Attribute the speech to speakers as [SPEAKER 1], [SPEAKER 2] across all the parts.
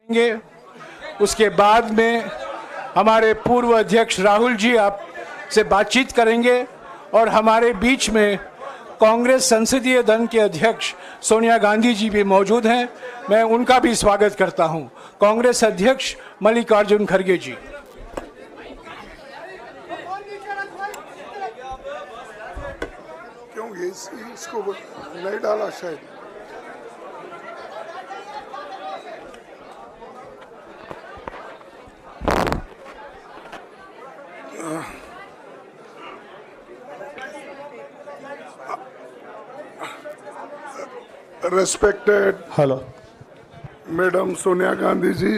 [SPEAKER 1] करेंगे। उसके बाद में हमारे पूर्व अध्यक्ष राहुल जी आप से बातचीत करेंगे और हमारे बीच में कांग्रेस संसदीय दल के अध्यक्ष सोनिया गांधी जी भी मौजूद हैं। मैं उनका भी स्वागत करता हूं। कांग्रेस अध्यक्ष मल्लिकार्जुन खड़गे जी।
[SPEAKER 2] क्यों इसको नहीं डाला शायद। Respected Madam सोनिया गांधी जी,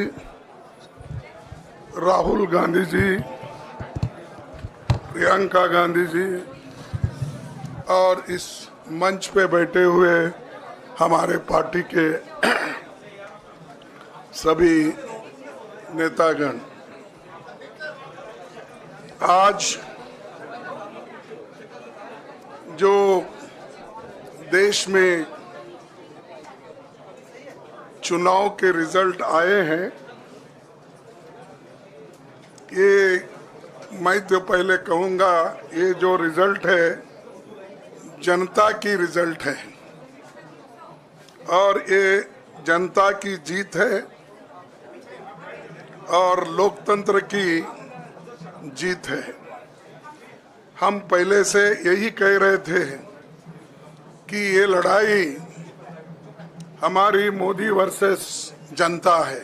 [SPEAKER 2] राहुल गांधी जी, प्रियंका गांधी जी और इस मंच पे बैठे हुए हमारे पार्टी के सभी नेतागण, आज जो देश में चुनाव के रिजल्ट आए हैं, ये मैं तो पहले कहूँगा ये जो रिजल्ट है जनता की रिजल्ट है और ये जनता की जीत है और लोकतंत्र की जीत है। हम पहले से यही कह रहे थे कि ये लड़ाई हमारी मोदी वर्सेस जनता है,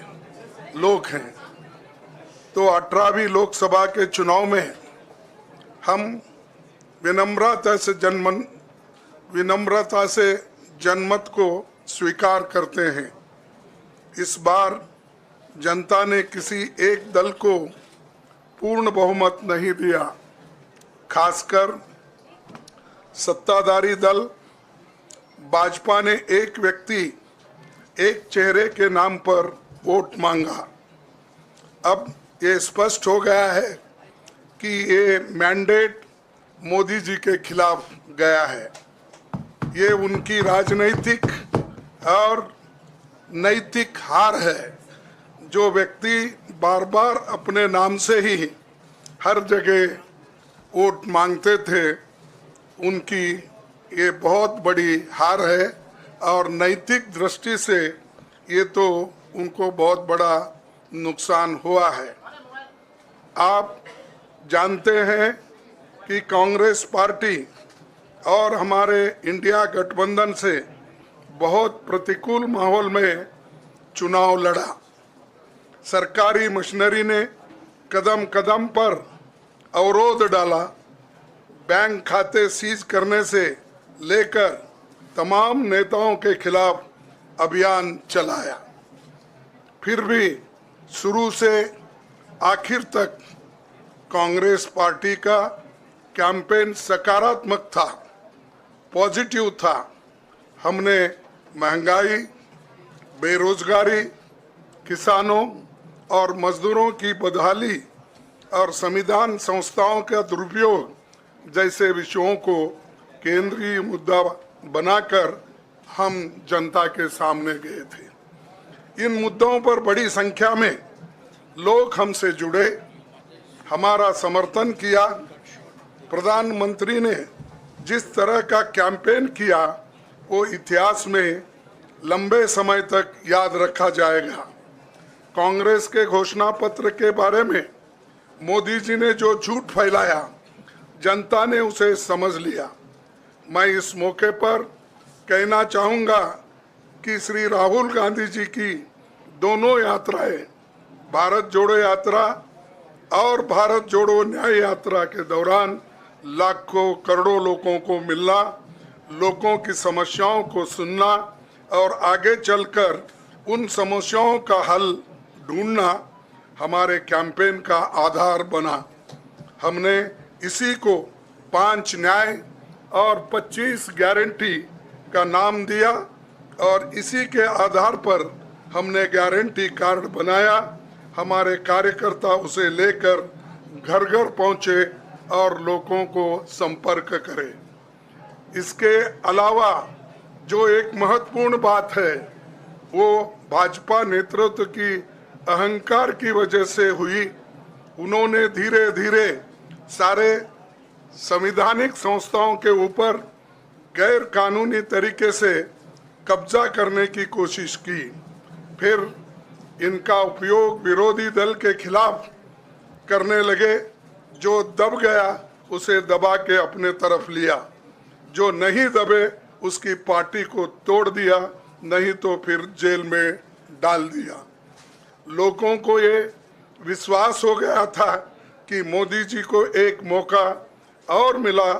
[SPEAKER 2] लोग हैं। तो 18वीं लोकसभा के चुनाव में हम विनम्रता से जनमत को स्वीकार करते हैं। इस बार जनता ने किसी एक दल को पूर्ण बहुमत नहीं दिया, खासकर सत्ताधारी दल भाजपा ने एक व्यक्ति एक चेहरे के नाम पर वोट मांगा। अब ये स्पष्ट हो गया है कि ये मैंडेट मोदी जी के खिलाफ गया है। ये उनकी राजनीतिक और नैतिक हार है। जो व्यक्ति बार बार अपने नाम से ही हर जगह वोट मांगते थे, उनकी ये बहुत बड़ी हार है और नैतिक दृष्टि से ये तो उनको बहुत बड़ा नुकसान हुआ है। आप जानते हैं कि कांग्रेस पार्टी और हमारे इंडिया गठबंधन से बहुत प्रतिकूल माहौल में चुनाव लड़ा। सरकारी मशीनरी ने कदम कदम पर अवरोध डाला, बैंक खाते सीज करने से लेकर तमाम नेताओं के खिलाफ अभियान चलाया। फिर भी शुरू से आखिर तक कांग्रेस पार्टी का कैंपेन सकारात्मक था, पॉजिटिव था। हमने महंगाई, बेरोजगारी, किसानों और मजदूरों की बदहाली और संविधान संस्थाओं का दुरुपयोग जैसे विषयों को केंद्रीय मुद्दा बनाकर हम जनता के सामने गए थे। इन मुद्दों पर बड़ी संख्या में लोग हमसे जुड़े, हमारा समर्थन किया। प्रधानमंत्री ने जिस तरह का कैंपेन किया वो इतिहास में लंबे समय तक याद रखा जाएगा। कांग्रेस के घोषणा पत्र के बारे में मोदी जी ने जो झूठ फैलाया, जनता ने उसे समझ लिया। मैं इस मौके पर कहना चाहूँगा कि श्री राहुल गांधी जी की दोनों यात्राएं, भारत जोड़ो यात्रा और भारत जोड़ो न्याय यात्रा के दौरान लाखों करोड़ों लोगों को मिलना, लोगों की समस्याओं को सुनना और आगे चलकर उन समस्याओं का हल ढूंढना हमारे कैंपेन का आधार बना। हमने इसी को 5 न्याय और 25 गारंटी का नाम दिया और इसी के आधार पर हमने गारंटी कार्ड बनाया। हमारे कार्यकर्ता उसे लेकर घर घर पहुंचे और लोगों को संपर्क करें। इसके अलावा जो एक महत्वपूर्ण बात है वो भाजपा नेतृत्व की अहंकार की वजह से हुई। उन्होंने धीरे धीरे सारे संवैधानिक संस्थाओं के ऊपर गैर कानूनी तरीके से कब्जा करने की कोशिश की। फिर इनका उपयोग विरोधी दल के खिलाफ करने लगे। जो दब गया उसे दबा के अपने तरफ लिया, जो नहीं दबे उसकी पार्टी को तोड़ दिया, नहीं तो फिर जेल में डाल दिया। लोगों को ये विश्वास हो गया था कि मोदी जी को एक मौका और मिला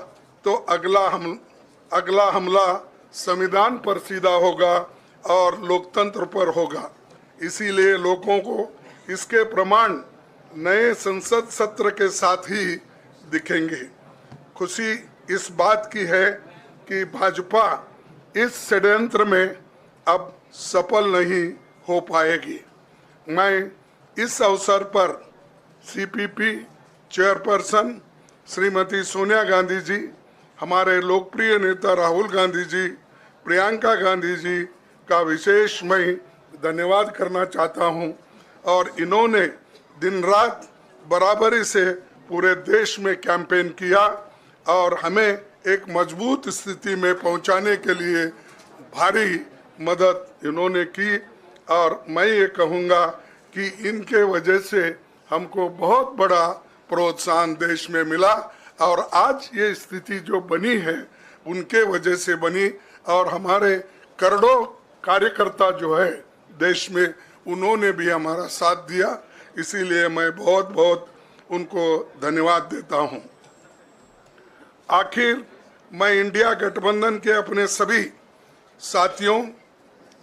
[SPEAKER 2] तो अगला हमला संविधान पर सीधा होगा और लोकतंत्र पर होगा। इसीलिए लोगों को इसके प्रमाण नए संसद सत्र के साथ ही दिखेंगे। खुशी इस बात की है कि भाजपा इस षड्यंत्र में अब सफल नहीं हो पाएगी। मैं इस अवसर पर सीपीपी चेयरपर्सन श्रीमती सोनिया गांधी जी, हमारे लोकप्रिय नेता राहुल गांधी जी, प्रियंका गांधी जी का विशेष मैं धन्यवाद करना चाहता हूं। और इन्होंने दिन रात बराबरी से पूरे देश में कैंपेन किया और हमें एक मजबूत स्थिति में पहुंचाने के लिए भारी मदद इन्होंने की। और मैं ये कहूँगा कि इनके वजह से हमको बहुत बड़ा प्रोत्साहन देश में मिला और आज ये स्थिति जो बनी है उनके वजह से बनी। और हमारे करोड़ों कार्यकर्ता जो है देश में, उन्होंने भी हमारा साथ दिया। इसीलिए मैं बहुत बहुत उनको धन्यवाद देता हूं। आखिर मैं इंडिया गठबंधन के अपने सभी साथियों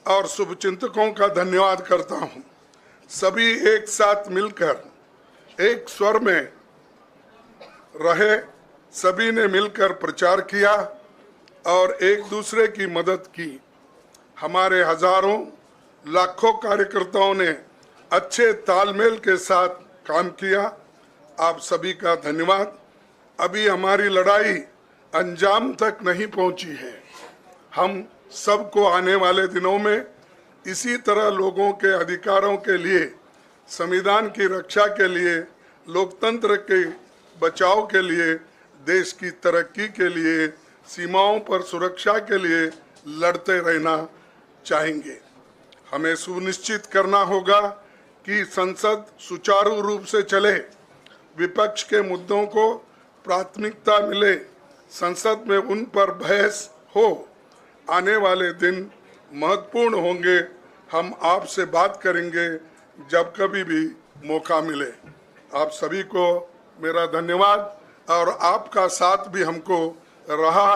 [SPEAKER 2] और शुभचिंतकों का धन्यवाद करता हूं। सभी एक साथ मिलकर एक स्वर में रहे, सभी ने मिलकर प्रचार किया और एक दूसरे की मदद की। हमारे हजारों लाखों कार्यकर्ताओं ने अच्छे तालमेल के साथ काम किया। आप सभी का धन्यवाद। अभी हमारी लड़ाई अंजाम तक नहीं पहुंची है। हम सबको आने वाले दिनों में इसी तरह लोगों के अधिकारों के लिए, संविधान की रक्षा के लिए, लोकतंत्र के बचाव के लिए, देश की तरक्की के लिए, सीमाओं पर सुरक्षा के लिए लड़ते रहना चाहेंगे। हमें सुनिश्चित करना होगा कि संसद सुचारू रूप से चले, विपक्ष के मुद्दों को प्राथमिकता मिले, संसद में उन पर बहस हो। आने वाले दिन महत्वपूर्ण होंगे। हम आपसे बात करेंगे जब कभी भी मौका मिले। आप सभी को मेरा धन्यवाद। और आपका साथ भी हमको रहा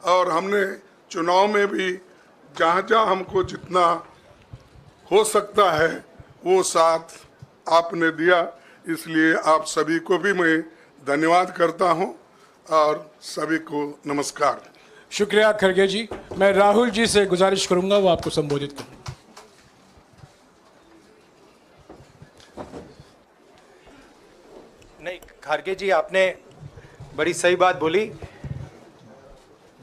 [SPEAKER 2] और हमने चुनाव में भी जहाँ हमको जितना हो सकता है वो साथ आपने दिया। इसलिए आप सभी को भी मैं धन्यवाद करता हूं और सभी को नमस्कार।
[SPEAKER 1] शुक्रिया खड़गे जी। मैं राहुल जी से गुजारिश करूंगा वो आपको संबोधित करें।
[SPEAKER 3] नहीं, खड़गे जी आपने बड़ी सही बात बोली।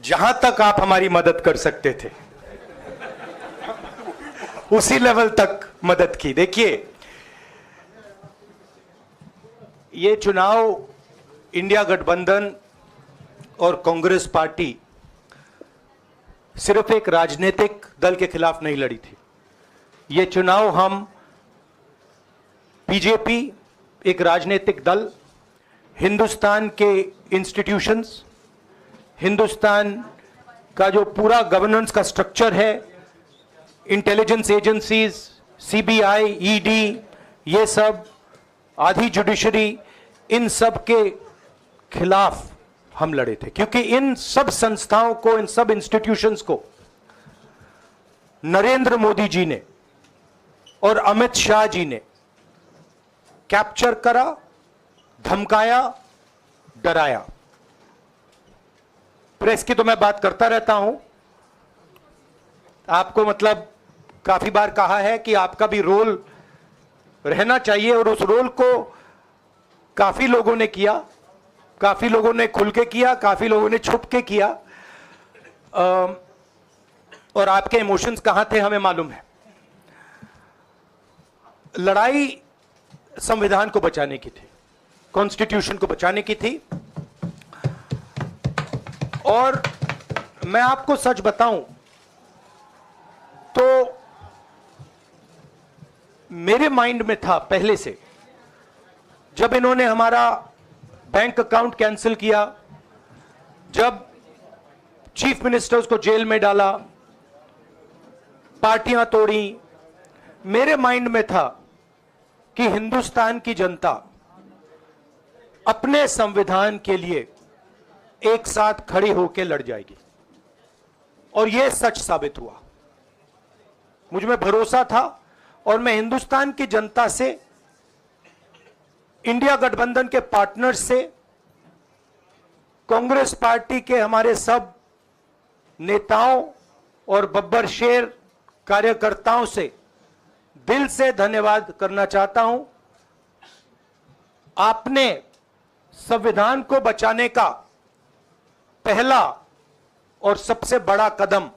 [SPEAKER 3] जहां तक आप हमारी मदद कर सकते थे उसी लेवल तक मदद की। देखिए, ये चुनाव इंडिया गठबंधन और कांग्रेस पार्टी सिर्फ एक राजनीतिक दल के खिलाफ नहीं लड़ी थी। ये चुनाव हम बीजेपी, एक राजनीतिक दल, हिंदुस्तान के इंस्टीट्यूशंस, हिंदुस्तान का जो पूरा गवर्नेंस का स्ट्रक्चर है, इंटेलिजेंस एजेंसीज, सीबीआई, ईडी, ये सब, आधी जुडिशरी, इन सब के खिलाफ हम लड़े थे। क्योंकि इन सब संस्थाओं को, इन सब इंस्टीट्यूशंस को नरेंद्र मोदी जी ने और अमित शाह जी ने कैप्चर करा, धमकाया, डराया। प्रेस की तो मैं बात करता रहता हूं। आपको मतलब काफी बार कहा है कि आपका भी रोल रहना चाहिए, और उस रोल को काफी लोगों ने किया, काफी लोगों ने खुल के किया, काफी लोगों ने छुप के किया। और आपके इमोशंस कहां थे हमें मालूम है। लड़ाई संविधान को बचाने की थी, कॉन्स्टिट्यूशन को बचाने की थी। और मैं आपको सच बताऊं तो मेरे माइंड में था पहले से, जब इन्होंने हमारा बैंक अकाउंट कैंसिल किया, जब चीफ मिनिस्टर्स को जेल में डाला, पार्टियां तोड़ी, मेरे माइंड में था कि हिंदुस्तान की जनता अपने संविधान के लिए एक साथ खड़ी होकर लड़ जाएगी। और यह सच साबित हुआ। मुझ में भरोसा था और मैं हिंदुस्तान की जनता से, इंडिया गठबंधन के पार्टनर्स से, कांग्रेस पार्टी के हमारे सब नेताओं और बब्बर शेर कार्यकर्ताओं से दिल से धन्यवाद करना चाहता हूं। आपने संविधान को बचाने का पहला और सबसे बड़ा कदम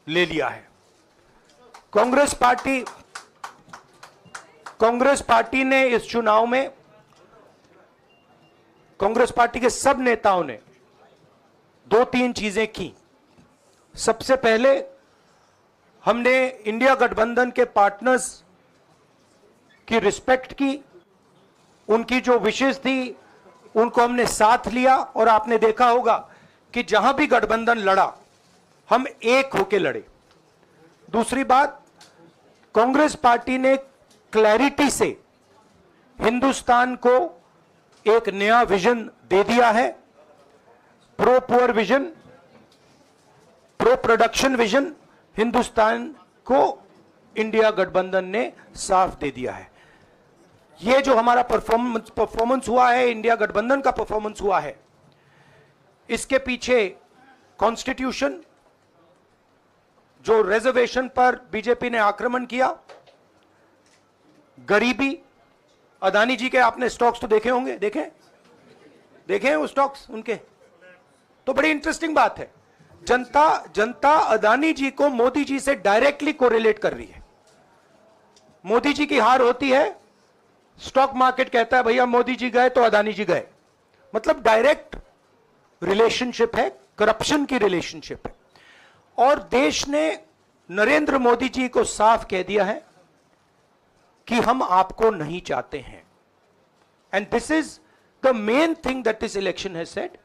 [SPEAKER 3] ले लिया है। कांग्रेस पार्टी ने इस चुनाव में, कांग्रेस पार्टी के सब नेताओं ने 2-3 चीजें की। सबसे पहले हमने इंडिया गठबंधन के पार्टनर्स की रिस्पेक्ट की, उनकी जो विशेष थी उनको हमने साथ लिया। और आपने देखा होगा कि जहां भी गठबंधन लड़ा, हम एक होकर लड़े। दूसरी बात, कांग्रेस पार्टी ने क्लैरिटी से हिंदुस्तान को एक नया विजन दे दिया है, pro poor vision, pro production vision Hindustan को इंडिया गठबंधन ने साफ दे दिया है। यह जो हमारा परफॉर्मेंस हुआ है, इंडिया गठबंधन का परफॉर्मेंस हुआ है, इसके पीछे कॉन्स्टिट्यूशन, जो रिजर्वेशन पर बीजेपी ने आक्रमण किया, गरीबी, अदानी जी के आपने स्टॉक्स तो देखे होंगे, देखे हैं वो स्टॉक्स उनके, तो बड़ी इंटरेस्टिंग बात है। जनता अदानी जी को मोदी जी से डायरेक्टली कोरिलेट कर रही है। मोदी जी की हार होती है, स्टॉक मार्केट कहता है भैया मोदी जी गए तो अदानी जी गए। मतलब डायरेक्ट रिलेशनशिप है, करप्शन की रिलेशनशिप है। और देश ने नरेंद्र मोदी जी को साफ कह दिया है कि हम आपको नहीं चाहते हैं। And this is the main thing that this election has said.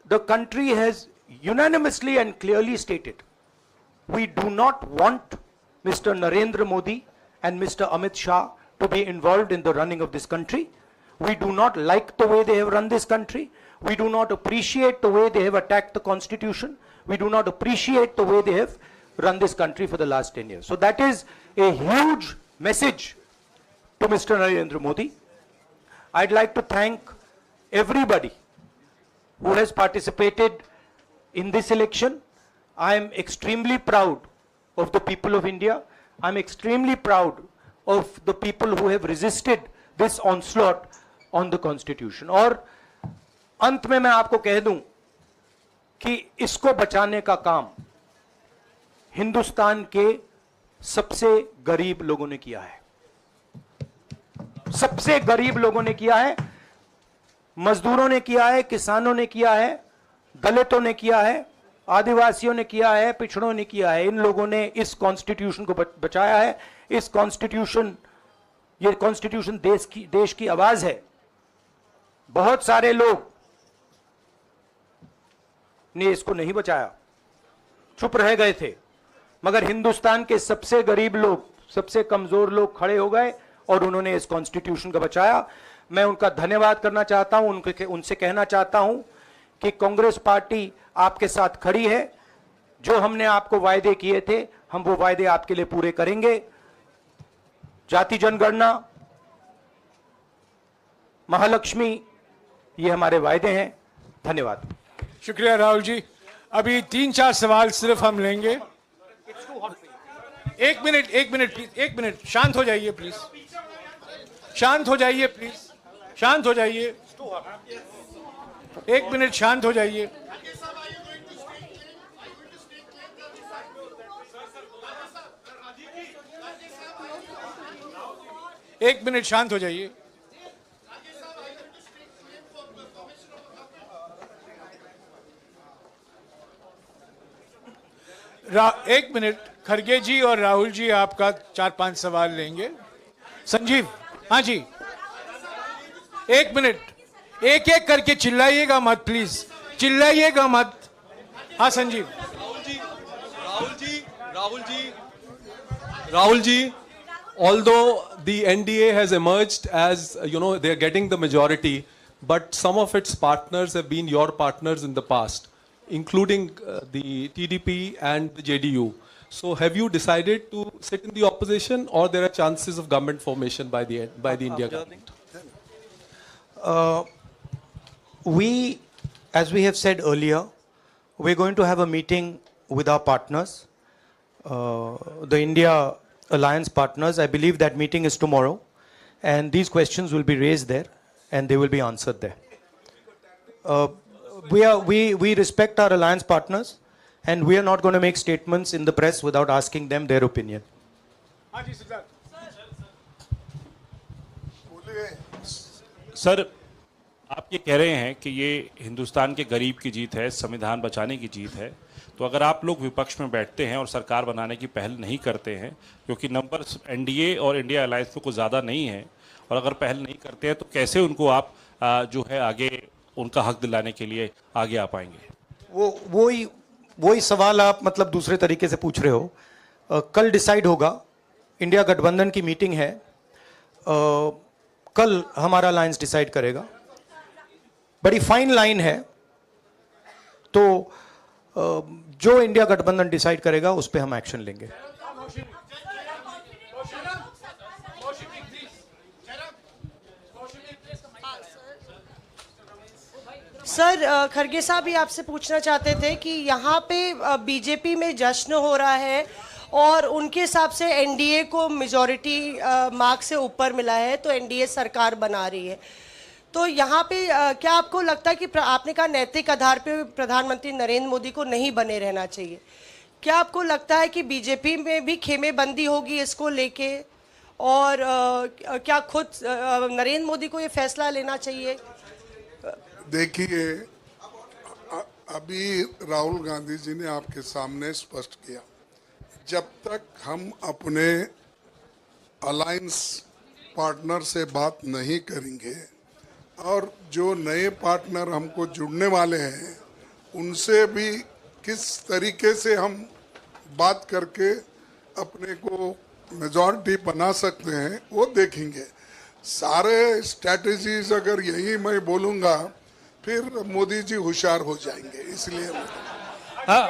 [SPEAKER 3] The country has unanimously and clearly stated, we do not want Mr. Narendra Modi and Mr. Amit Shah to be involved in the running of this country. We do not like the way they have run this country. We do not appreciate the way they have attacked the constitution. We do not appreciate the way they have run this country for the last 10 years. So that is a huge message to Mr. Narendra Modi. I'd like to thank everybody who has participated in this election. I am extremely proud of the people of India. I'm extremely proud of the people who have resisted this onslaught on the constitution. और अंत में मैं आपको कह दूं कि इसको बचाने का काम हिंदुस्तान के सबसे गरीब लोगों ने किया है। सबसे गरीब लोगों ने किया है, मजदूरों ने किया है, किसानों ने किया है, दलितों ने किया है, आदिवासियों ने किया है, पिछड़ों ने किया है। इन लोगों ने इस कॉन्स्टिट्यूशन को बचाया है। इस कॉन्स्टिट्यूशन, ये कॉन्स्टिट्यूशन देश की आवाज है। बहुत सारे लोग ने इसको नहीं बचाया, चुप रह गए थे, मगर हिंदुस्तान के सबसे गरीब लोग, सबसे कमजोर लोग खड़े हो गए और उन्होंने इस कॉन्स्टिट्यूशन को बचाया। मैं उनका धन्यवाद करना चाहता हूं, उनसे कहना चाहता हूं कि कांग्रेस पार्टी आपके साथ खड़ी है। जो हमने आपको वायदे किए थे, हम वो वायदे आपके लिए पूरे करेंगे। जाति जनगणना, महालक्ष्मी, ये हमारे वायदे हैं। धन्यवाद।
[SPEAKER 1] शुक्रिया राहुल जी। अभी 3-4 सवाल सिर्फ हम लेंगे। एक मिनट प्लीज, एक मिनट, शांत हो जाइए प्लीज, शांत हो जाइए प्लीज, शांत हो जाइए, एक मिनट शांत हो जाइए। एक मिनट शांत हो जाइए। एक मिनट, खड़गे जी और राहुल जी आपका 4-5 सवाल लेंगे। संजीव, हाँ जी, एक मिनट, एक एक करके चिल्लाइएगा मत प्लीज, चिल्लाइएगा मत। हाँ Sanjeev.
[SPEAKER 4] Rahul ji, although the NDA has emerged as, they are getting the majority, but some of its partners have been your partners in the past, including the TDP and the JDU. So have you decided to sit in the opposition, or there are chances of government formation by the India government?
[SPEAKER 3] As we have said earlier, we're going to have a meeting with our partners, the India Alliance partners. I believe that meeting is tomorrow, and these questions will be raised there, and they will be answered there. We respect our alliance partners, and we are not going to make statements in the press without asking them their opinion.
[SPEAKER 5] Sir, आप ये कह रहे हैं कि ये हिंदुस्तान के गरीब की जीत है, संविधान बचाने की जीत है, तो अगर आप लोग विपक्ष में बैठते हैं और सरकार बनाने की पहल नहीं करते हैं, क्योंकि नंबर एनडीए और इंडिया अलायंस में कुछ ज़्यादा नहीं है, और अगर पहल नहीं करते हैं तो कैसे उनको आप जो है आगे उनका हक दिलाने के लिए आगे आ पाएंगे?
[SPEAKER 3] वही सवाल आप मतलब दूसरे तरीके से पूछ रहे हो। कल डिसाइड होगा, इंडिया गठबंधन की मीटिंग है, कल हमारा अलायंस डिसाइड करेगा। बड़ी फाइन लाइन है, तो जो इंडिया गठबंधन डिसाइड करेगा उस पे हम एक्शन लेंगे।
[SPEAKER 6] सर, खड़गे साहब ये आपसे पूछना चाहते थे कि यहाँ पे बीजेपी में जश्न हो रहा है और उनके हिसाब से एनडीए को मेजॉरिटी मार्क्स से ऊपर मिला है, तो एनडीए सरकार बना रही है। तो यहाँ पे क्या आपको लगता है कि आपने कहा नैतिक आधार पे प्रधानमंत्री नरेंद्र मोदी को नहीं बने रहना चाहिए, क्या आपको लगता है कि बीजेपी में भी खेमेबंदी होगी इसको लेके, और क्या खुद नरेंद्र मोदी को ये फैसला लेना चाहिए?
[SPEAKER 2] देखिए, अभी राहुल गांधी जी ने आपके सामने स्पष्ट किया, जब तक हम अपने अलायंस पार्टनर से बात नहीं करेंगे और जो नए पार्टनर हमको जुड़ने वाले हैं उनसे भी किस तरीके से हम बात करके अपने को मेजॉरिटी बना सकते हैं वो देखेंगे। सारे स्ट्रैटेजीज अगर यही मैं बोलूँगा फिर मोदी जी होशियार हो जाएंगे, इसलिए
[SPEAKER 7] हाँ,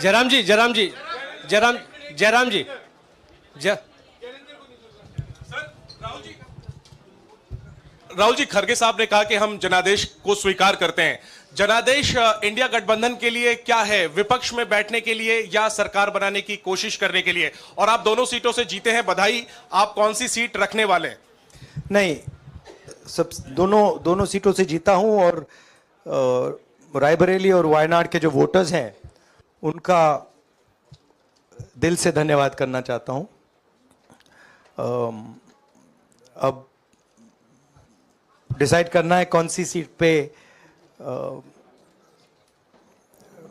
[SPEAKER 7] जयराम जी
[SPEAKER 8] राहुल जी, खड़गे साहब ने कहा कि हम जनादेश को स्वीकार करते हैं। जनादेश इंडिया गठबंधन के लिए क्या है? विपक्ष में बैठने के लिए या सरकार बनाने की कोशिश करने के लिए? और आप दोनों सीटों से जीते हैं, बधाई। आप कौन सी सीट रखने वाले हैं?
[SPEAKER 3] नहीं, सब दोनों सीटों से जीता हूं, और रायबरेली और वायनाड के जो वोटर्स हैं उनका दिल से धन्यवाद करना चाहता हूं। अब डिसाइड करना है कौन सी सीट पे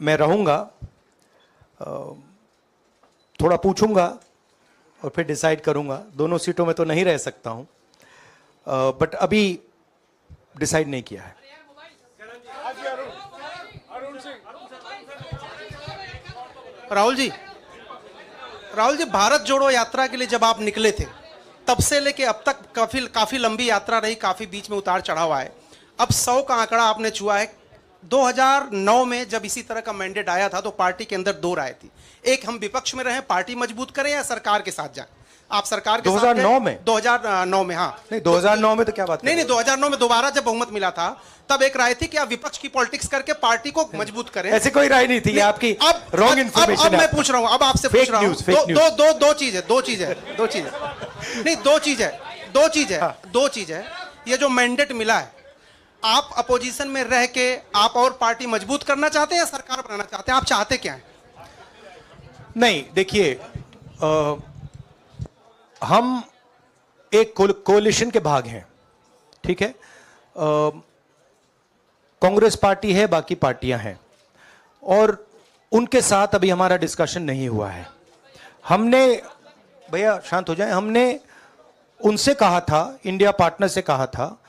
[SPEAKER 3] मैं रहूंगा, थोड़ा पूछूंगा और फिर डिसाइड करूंगा। दोनों सीटों में तो नहीं रह सकता हूं, बट अभी डिसाइड नहीं किया है।
[SPEAKER 7] राहुल जी, भारत जोड़ो यात्रा के लिए जब आप निकले थे तब से लेके अब तक काफी लंबी यात्रा रही, काफी बीच में उतार चढ़ाव आए। अब 100 का आंकड़ा आपने छुआ है। 2009 में जब इसी तरह का मैंडेट आया था तो पार्टी के अंदर दो राय थी, एक हम विपक्ष में रहें, पार्टी मजबूत करें, या सरकार के साथ जाएं। आप सरकार के
[SPEAKER 3] 2009 में
[SPEAKER 7] 2009 में हाँ
[SPEAKER 3] नहीं, 2009 में तो क्या बात
[SPEAKER 7] नहीं 2009 में दोबारा जब बहुमत मिला था तब एक राय थी कि आप विपक्ष की पॉलिटिक्स करके पार्टी को मजबूत करें।
[SPEAKER 3] ऐसी कोई राय नहीं थी, आपकी रॉन्ग इन्फॉर्मेशन।
[SPEAKER 7] अब मैं पूछ रहा हूं, अब आपसे पूछ रहा हूं, दो चीज है। ये जो मैंडेट मिला है, आप अपोजिशन में रह के आप और पार्टी मजबूत करना चाहते हैं या सरकार बनाना चाहते हैं? आप चाहते क्या है?
[SPEAKER 3] नहीं, देखिए, हम एक कोलिशन के भाग हैं, ठीक है। कांग्रेस पार्टी है, बाकी पार्टियां हैं, और उनके साथ अभी हमारा डिस्कशन नहीं हुआ है। हमने, भैया शांत हो जाए, हमने उनसे कहा था, इंडिया पार्टनर से कहा था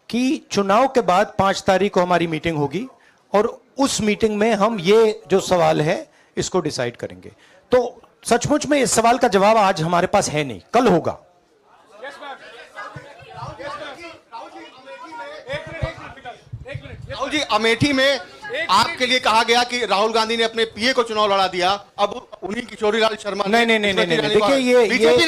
[SPEAKER 3] कि चुनाव के बाद 5 तारीख को हमारी मीटिंग होगी और उस मीटिंग में हम ये जो सवाल है इसको डिसाइड करेंगे। तो सचमुच में इस सवाल का जवाब आज हमारे पास है नहीं, कल होगा।
[SPEAKER 9] राहुल जी, अमेठी में आपके लिए कहा गया कि राहुल गांधी ने अपने पीए को चुनाव लड़ा दिया, अब उन्हीं किशोरीलाल शर्मा
[SPEAKER 3] नहीं, देखिए ये
[SPEAKER 9] बीजेपी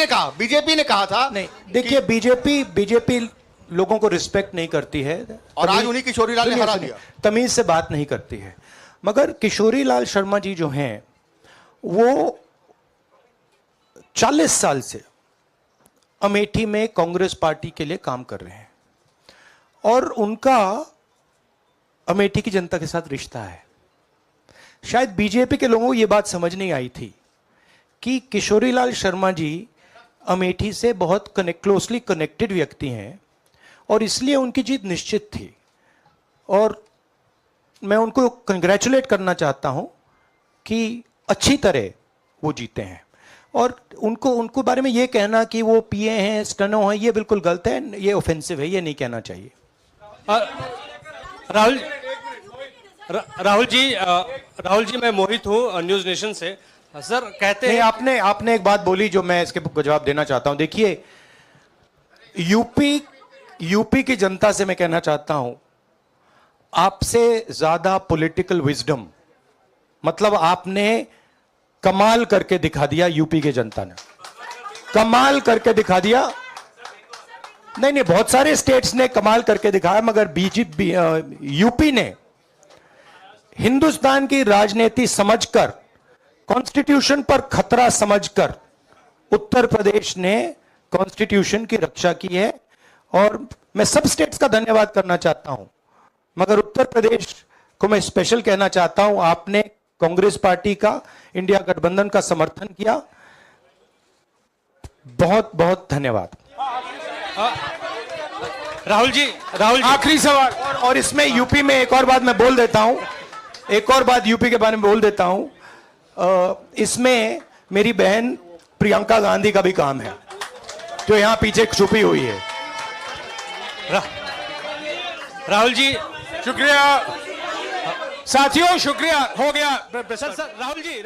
[SPEAKER 9] ने कहा था।
[SPEAKER 3] नहीं, देखिए बीजेपी लोगों को रिस्पेक्ट नहीं करती है,
[SPEAKER 9] और आज उन्हीं किशोरीलाल ने हरा दिया,
[SPEAKER 3] तमीज से बात नहीं करती है। मगर किशोरीलाल शर्मा जी जो हैं वो 40 साल से अमेठी में कांग्रेस पार्टी के लिए काम कर रहे हैं और उनका अमेठी की जनता के साथ रिश्ता है। शायद बीजेपी के लोगों को यह बात समझ नहीं आई थी कि किशोरीलाल शर्मा जी अमेठी से बहुत क्लोजली कनेक्टेड व्यक्ति हैं और इसलिए उनकी जीत निश्चित थी। और मैं उनको कंग्रेचुलेट करना चाहता हूं कि अच्छी तरह वो जीते हैं। और उनको बारे में ये कहना कि वो पीए हैं, स्टेनो हैं, ये बिल्कुल गलत है, ये ऑफेंसिव है, ये नहीं कहना चाहिए।
[SPEAKER 10] राहुल जी मैं मोहित हूँ न्यूज नेशन से। सर कहते हैं,
[SPEAKER 3] आपने एक बात बोली जो मैं इसके जवाब देना चाहता हूं। देखिए यूपी की जनता से मैं कहना चाहता हूं, आपसे ज्यादा पॉलिटिकल विजडम, मतलब आपने कमाल करके दिखा दिया। यूपी की जनता ने कमाल करके दिखा दिया। नहीं, बहुत सारे स्टेट्स ने कमाल करके दिखाया, मगर बीजेपी यूपी ने हिंदुस्तान की राजनीति समझकर, कॉन्स्टिट्यूशन पर खतरा समझकर उत्तर प्रदेश ने कॉन्स्टिट्यूशन की रक्षा की है। और मैं सब स्टेट्स का धन्यवाद करना चाहता हूं, मगर उत्तर प्रदेश को मैं स्पेशल कहना चाहता हूं, आपने कांग्रेस पार्टी का, इंडिया गठबंधन का समर्थन किया। बहुत बहुत धन्यवाद।
[SPEAKER 10] राहुल जी
[SPEAKER 3] आखिरी सवाल, और इसमें यूपी में एक और बात मैं बोल देता हूं, एक और बात यूपी के बारे में बोल देता हूं। इसमें मेरी बहन प्रियंका गांधी का भी काम है, जो यहां पीछे छुपी हुई है।
[SPEAKER 10] राहुल जी
[SPEAKER 1] शुक्रिया साथियों, शुक्रिया, हो गया।
[SPEAKER 10] सर राहुल जी